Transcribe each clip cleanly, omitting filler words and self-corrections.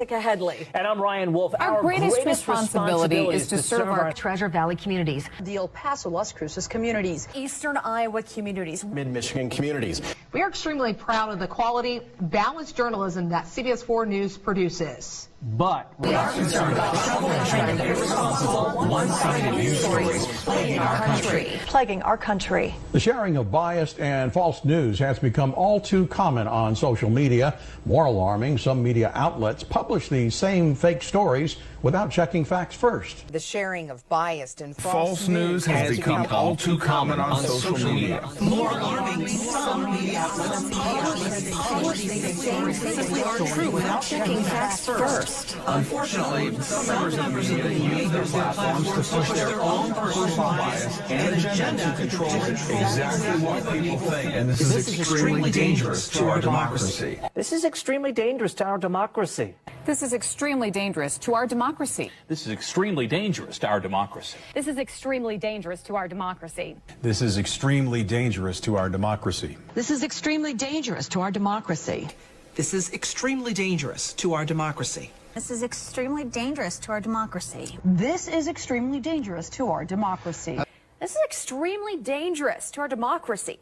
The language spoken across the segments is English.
Headley. And I'm Ryan Wolf. Our greatest responsibility is to serve our Treasure Valley communities, the El Paso, Las Cruces communities, Eastern Iowa communities, Mid-Michigan communities. We are extremely proud of the quality, balanced journalism that CBS 4 News produces. But We are concerned about troubling and irresponsible, one-sided news stories plaguing our country. The sharing of biased and false news has become all too common on social media. More alarming, some media outlets publish these same fake stories without checking facts first. The sharing of biased and false news has become all too common on social media. More alarming, some media outlets publish these same fake stories without checking facts first. Unfortunately, some members of the media use their platforms to push their own personal bias and agenda to control exactly what people think. And this is extremely dangerous to our democracy. this is extremely dangerous to our democracy. This is extremely dangerous to our democracy. This is extremely dangerous to our democracy. This is extremely dangerous to our democracy. This is extremely dangerous to our democracy. This is extremely dangerous to our democracy. This is extremely dangerous to our democracy. This is extremely dangerous to our democracy. This is extremely dangerous to our democracy. This is extremely dangerous to our democracy.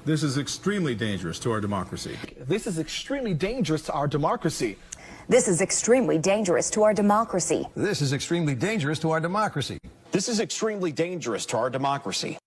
This is extremely dangerous to our democracy. This is extremely dangerous to our democracy. this is extremely dangerous to our democracy. This is extremely dangerous to our democracy. This is extremely dangerous to our democracy.